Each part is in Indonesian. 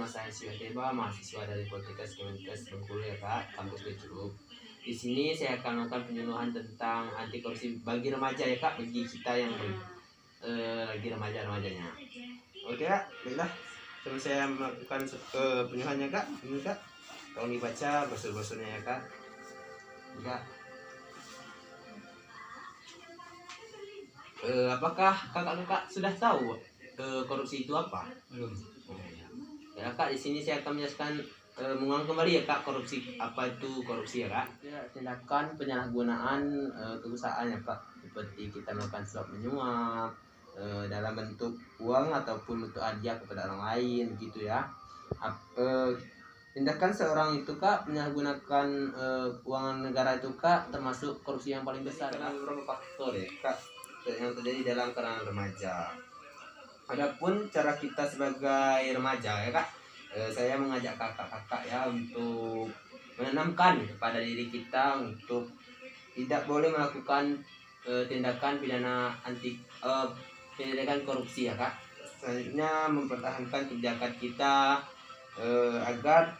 saya Siwateba, mahasiswa dari Politeknik Kemenkes Bengkulu ya Kak, kampus Becurup. Di sini saya akan melakukan penyuluhan tentang anti korupsi bagi remaja ya Kak, bagi kita yang lagi remaja-remajanya. Oke Kak, baiklah. Sebelum saya melakukan penyuluhannya Kak, ini Kak, tolong dibaca brosur-brosurnya ya Kak. Kak. Apakah kakak-kakak sudah tahu korupsi itu apa? Belum. Ya Kak, di sini saya akan menjelaskan mengulang kembali ya Kak, korupsi apa itu korupsi ya Kak? Ya, tindakan penyalahgunaan kekuasaan ya Kak, seperti kita melakukan suap menyuap dalam bentuk uang ataupun bentuk hadiah kepada orang lain gitu ya. Tindakan seorang itu Kak menyalahgunakan uang negara itu Kak termasuk korupsi yang paling besar. Karena beberapa faktor ya Kak yang terjadi dalam kalangan remaja. Adapun cara kita sebagai remaja ya Kak, saya mengajak kakak-kakak ya untuk menanamkan kepada diri kita untuk tidak boleh melakukan tindakan pidana tindakan korupsi ya Kak. Selanjutnya mempertahankan kebijakan kita agar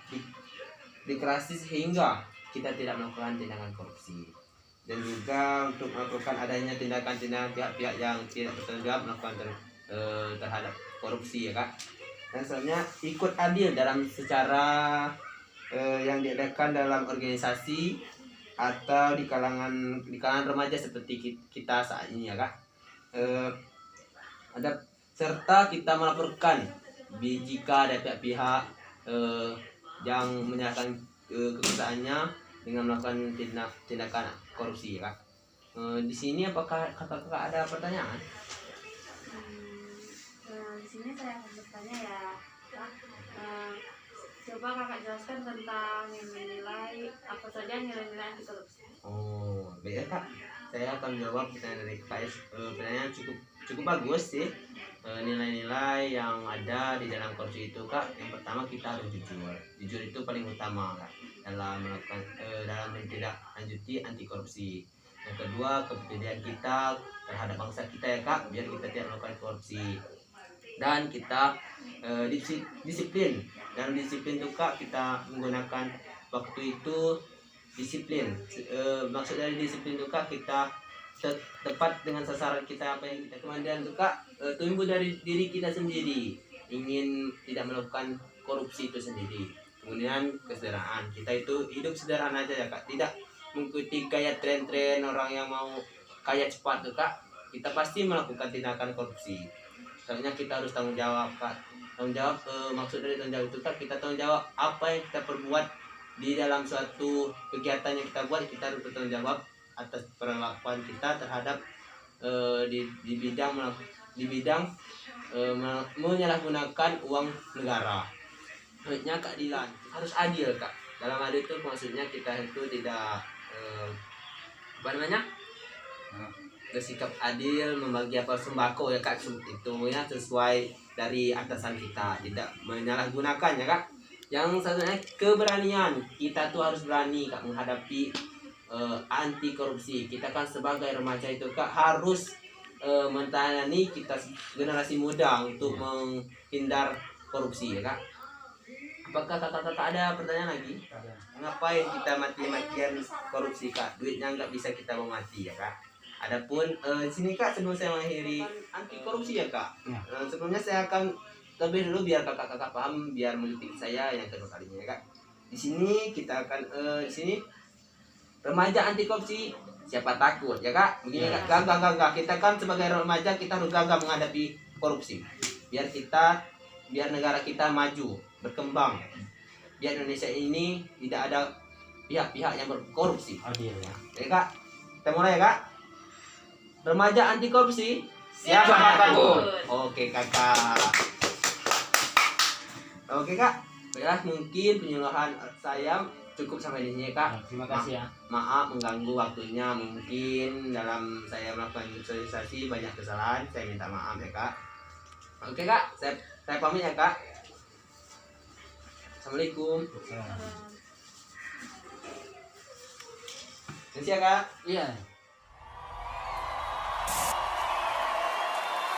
dikerasi sehingga kita tidak melakukan tindakan korupsi, dan juga untuk melakukan adanya tindakan-tindakan pihak-pihak yang tidak bertanggung jawab melakukan terhadap korupsi ya Kak. Dan selanjutnya ikut adil dalam secara yang diadakan dalam organisasi atau di kalangan remaja seperti kita saat ini ya Kak. Serta kita melaporkan jika ada pihak-pihak yang menyalahkan kekuasaannya dengan melakukan tindakan korupsi ya Kak. Di sini apakah kakak-kakak ada pertanyaan? Di sini saya akan bertanya ya Kak. Coba kakak jelaskan tentang nilai apa saja nilai-nilai anti korupsi. Oh, baik ya Kak. Saya akan jawab pertanyaan dari KS. Pertanyaan cukup bagus sih. Nilai-nilai yang ada di dalam korupsi itu Kak, yang pertama kita harus jujur itu paling utama Kak, dalam melakukan dalam menindaklanjuti anti korupsi. Yang kedua, kepedulian kita terhadap bangsa kita ya Kak, biar kita tidak melakukan korupsi. Dan kita disiplin. Dalam disiplin itu Kak, kita menggunakan waktu itu disiplin. Maksud dari disiplin itu Kak, kita tepat dengan sasaran kita apa yang kita. Kemudian itu Kak, tumbuh dari diri kita sendiri, ingin tidak melakukan korupsi itu sendiri. Kemudian kesederhanaan, kita itu hidup sederhana aja ya Kak, tidak mengikuti gaya tren-tren orang yang mau kaya cepat tuh Kak. Kita pasti melakukan tindakan korupsi. Soalnya kita harus tanggung jawab Kak. Tanggung jawab, maksud dari tanggung jawab itu Kak, kita tanggung jawab apa yang kita perbuat di dalam suatu kegiatan yang kita buat. Kita harus bertanggung jawab atas perlakuan kita terhadap di bidang menyalahgunakan uang negara. Maksudnya keadilan, harus adil Kak. Dalam hal itu maksudnya kita itu tidak bersikap adil, membagi apa sembako ya Kak, itu ya sesuai dari atasan kita, tidak menyalahgunakan ya Kak. Yang satunya keberanian, kita tuh harus berani Kak menghadapi anti korupsi. Kita kan sebagai remaja itu Kak harus mentangani kita generasi muda untuk menghindar korupsi ya Kak. Apakah kakak-kakak ada pertanyaan lagi? Ada. Ngapain kita mati-matian korupsi Kak? Duitnya nggak bisa kita mau mati ya Kak. Adapun di sini Kak, sebelum saya mengakhiri anti korupsi ya Kak, sebelumnya saya akan lebih dulu biar kakak-kakak paham, biar mengikuti saya yang kedua kalinya ya Kak. Di sini kita akan di sini remaja anti korupsi, siapa takut ya Kak? Begini Kak, gagah. Kita kan sebagai remaja kita harus gagah menghadapi korupsi. Biar negara kita maju, berkembang. Biar Indonesia ini tidak ada pihak-pihak yang berkorupsi. Adil ya. Oke Kak, kita mulai ya Kak. Remaja anti korupsi, siapa takut? Oke Kakak. Oke Kak, baiklah, mungkin penyuluhan saya cukup sampai di sini Kak. Terima kasih ya. Maaf mengganggu waktunya, mungkin dalam saya melakukan sosialisasi banyak kesalahan, saya minta maaf ya Kak. Oke Kak, saya pamit ya Kak. Assalamualaikum. Terima kasih ya Kak. Iya.